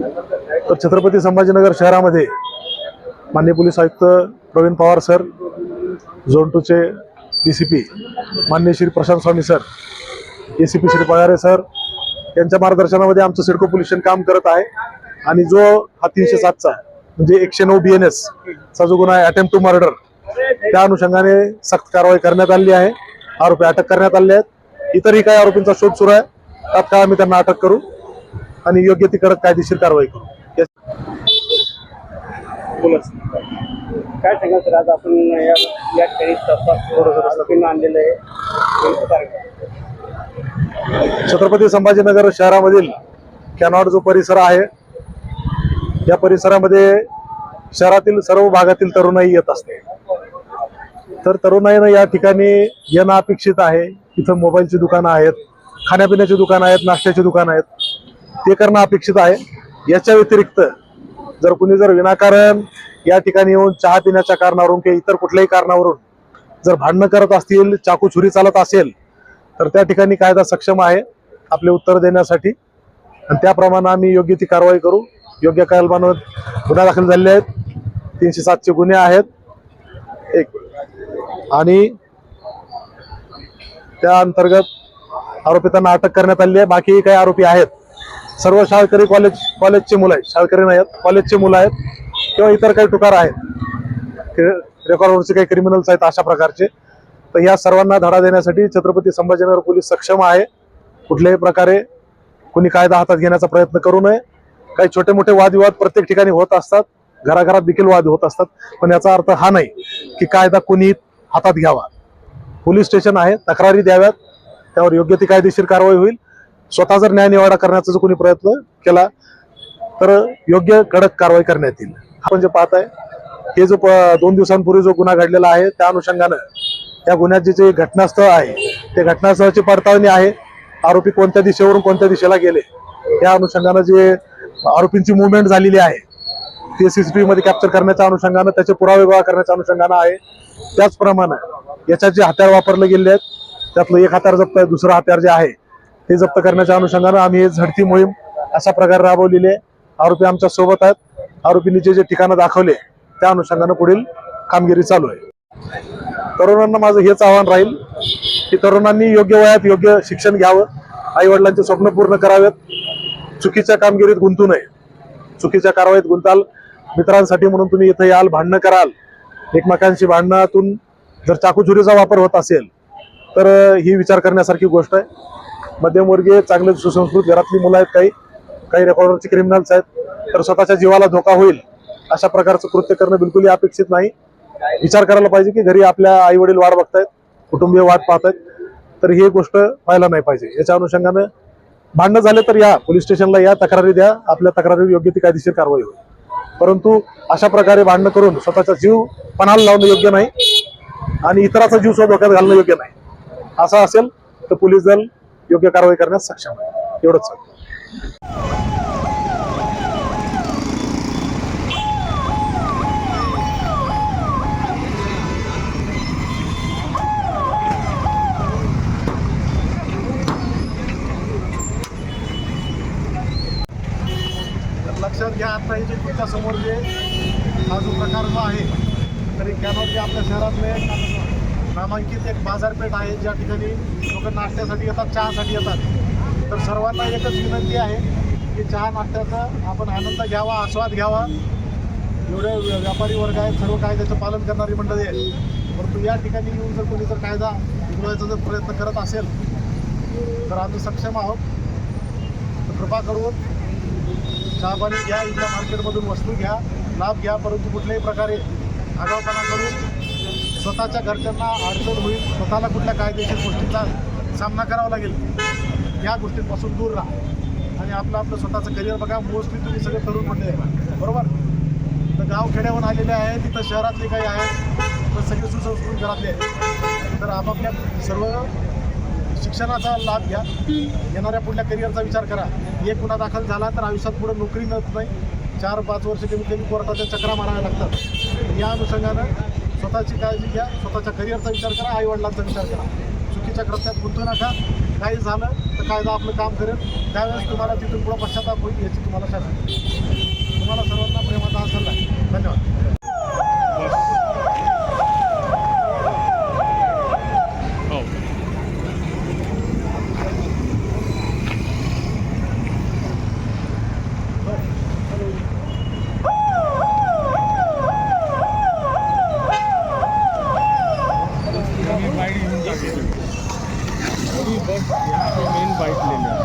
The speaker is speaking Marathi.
तर छत्रपती संभाजीनगर शहरामध्ये माननीय पोलीस आयुक्त प्रवीण पवार सर, झोन 2 चे डीसीपी माननीय Shri Prashant Swami sir, ACP Shri Pagare sir यांच्या मार्गदर्शनामध्ये आमचं सिडको पोलीस स्टेशन काम करत आहे। आणि जो हा 307चा म्हणजे 109 BNS चा जो गुन्हा आहे अटेम्प्ट टू मर्डर, त्या अनुषंगाने सक्त कारवाई करण्यात आली आहे। आरोपी अटक करण्यात आले आहेत। इतरही काही आरोपींचा शोध सुरू आहे। तात्काळ आम्ही त्यांना अटक करू आणि योग्य ती कडक कायदेशीर कारवाई करू। काय सांगा सर, आज आपण या ठिकाणी आरोपींना आणलेलं आहे। छत्रपती संभाजीनगर शहरामधील कॅनॉट जो परिसर आहे, या परिसरामध्ये शहरातील सर्व भागातील तरुणाई येत असते। तर तरुणाईनं या ठिकाणी येणं अपेक्षित आहे। इथं मोबाईलची दुकानं आहेत, खाण्यापिण्याची दुकानं आहेत, नाश्त्याची दुकानं आहेत, ते करणं अपेक्षित आहे। याच्या व्यतिरिक्त जर कुणी जर विनाकारण या ठिकाणी येऊन चहा पिण्याच्या कारणावरून किंवा इतर कुठल्याही कारणावरून जर भांडणं करत असतील, चाकू छुरी चालत असेल, तर त्या ठिकाणी कायदा सक्षम आहे आपले उत्तर देण्यासाठी आणि त्याप्रमाणे आम्ही योग्य ती कारवाई करू। योग्य कलमांवर गुन्हा दाखल झालेले आहेत, 307 चे गुन्हे आहेत एक, आणि त्या अंतर्गत आरोपितांना अटक करण्यात आली आहे। बाकी काही आरोपी आहेत, सर्व शाळकरी कॉलेजचे मुलं आहेत, शाळकरी नाही आहेत, कॉलेजचे मुलं आहेत किंवा इतर काही टुकार आहेत, रेकॉर्डवरचे काही क्रिमिनल्स आहेत अशा प्रकारचे। तर या सर्वांना धडा देण्यासाठी छत्रपती संभाजीनगर पोलीस सक्षम आहे। कुठल्याही प्रकारे कुणी कायदा हातात घेण्याचा प्रयत्न करू नये। काही छोटे मोठे वादविवाद प्रत्येक ठिकाणी होत असतात, घराघरात देखील वाद होत असतात, पण याचा अर्थ हा नाही की कायदा कुणी हातात घ्यावा। पोलीस स्टेशन आहे, तक्रारी द्याव्यात, त्यावर योग्य ती कायदेशीर कारवाई होईल। स्वतः जर न्यायनिवाडा करण्याचा जर कोणी प्रयत्न केला तर योग्य कडक कारवाई करण्यात येईल। आपण जे पाहताय हे जो 2 दिवसांपूर्वी जो गुन्हा घडलेला आहे, त्या अनुषंगानं त्या गुन्ह्याचे जे घटनास्थळ आहे, ते घटनास्थळाची पडताळणी आहे। आरोपी कोणत्या दिशेवरून कोणत्या दिशेला गेले, या अनुषंगानं जे आरोपींची मुवमेंट झालेली आहे ते CCTV मध्ये कॅप्चर करण्याच्या अनुषंगानं, त्याचे पुरावे गोळा करण्याच्या अनुषंगानं आहे। त्याचप्रमाणे याच्यात जे हत्यार वापरले गेले आहेत, त्यातलं एक हत्यार जप्त आहे, दुसरं हत्यार जे आहे ते जप्त करण्याच्या अनुषंगानं आम्ही झडती मोहीम अशा प्रकारे राबवलेली आहे। आरोपी आमच्या सोबत आहेत। आरोपींनी जे ठिकाणं दाखवले त्या अनुषंगानं पुढील कामगिरी चालू आहे। तरुणांना माझं हेच आव्हान राहील की तरुणांनी योग्य वयात योग्य शिक्षण घ्यावं, आई वडिलांचे स्वप्न पूर्ण करावेत, चुकीच्या कामगिरीत गुंतू नये। चुकीच्या कारवाईत गुंताल, मित्रांसाठी म्हणून तुम्ही इथं याल, भांडणं कराल, एकमेकांशी भांडणातून जर चाकूछुरीचा वापर होत असेल तर ही विचार करण्यासारखी गोष्ट आहे। मध्यमवर्गीय चांगले सुसंस्कृत घरातली मुलं आहेत, काही रेकॉर्डवरचे क्रिमिनल्स आहेत, तर स्वतःच्या जीवाला धोका होईल अशा प्रकारचं कृत्य करणं बिलकुल अपेक्षित नाही। विचार करायला पाहिजे की घरी आपल्या आई वडील वाट बघतायत, कुटुंबीय वाट पाहतायत, तर ही गोष्ट व्हायला नाही पाहिजे। याच्या अनुषंगानं भांडणं झाले तर या पोलीस स्टेशनला या, तक्रारी द्या, आपल्या तक्रारीवर योग्य ती कायदेशीर कारवाई होईल। परंतु अशा प्रकारे भांडणं करून स्वतःचा जीव पणाला लावणं योग्य नाही आणि इतराचा जीव सुद्धा धोक्यात घालणं योग्य नाही। असं असेल तर पोलीस दल योग्य कारवाई करण्यास सक्षम आहे। एवढंच लक्षात घ्या। आता हे जे तुमच्या समोर जे हा जो प्रकार जो आहे, तरी कॅनॉट जे आपल्या शहरातले नामांकित एक बाजारपेठ आहे, ज्या ठिकाणी लोक नाश्त्यासाठी येतात, चहासाठी येतात। तर सर्वांना एकच विनंती आहे की चहा नाश्त्याचा आपण आनंद घ्यावा, आस्वाद घ्यावा। एवढे व्यापारी वर्ग आहेत, सर्व कायद्याचं पालन करणारी मंडळी आहेत, परंतु या ठिकाणी येऊन जर कोणी जर कायदा बिघडवायचा जर प्रयत्न करत असेल तर आम्ही सक्षम आहोत। तर कृपा करून चहा पाणी घ्या, इथल्या मार्केटमधून वस्तू घ्या, लाभ घ्या, परंतु कुठल्याही प्रकारे आगाऊपणा करून स्वतःच्या घरच्यांना अडचण होईल, स्वतःला कुठल्या कायदेशीर गोष्टींचा सामना करावा लागेल, या गोष्टींपासून दूर राहा आणि आपलं स्वतःचं करिअर बघा। मोस्टली तुम्ही सगळे तरुण मंडळी आहे, बरोबर? तर गाव खेड्यावर आलेले आहेत, तिथं शहरातले काही आहेत, तर सगळे सुसंस्कृत घरातले आहेत। तर आपापल्या सर्व शिक्षणाचा लाभ घ्या, येणाऱ्या पुढल्या करिअरचा विचार करा। एक गुन्हा दाखल झाला तर आयुष्यात पुढे नोकरी मिळत नाही, 4-5 वर्ष कमी कमी कोर्टाच्या चक्रा माराव्या लागतात। या अनुषंगानं स्वतःची काळजी घ्या, स्वतःच्या करिअरचा विचार करा, आई वडिलांचा विचार करा, चुकीच्या कृत्यात गुंतू नका। काही झालं तर कायदा आपलं काम करेल, त्यावेळेस तुम्हाला तिथून पुढे पश्चाताप होईल याची तुम्हाला शासन तुम्हाला सर्वांना प्रेमाचा हा सल्ला आहे. धन्यवाद. बाइट घेऊन जाते बस यहाँ पे मेन बाइट ले लिया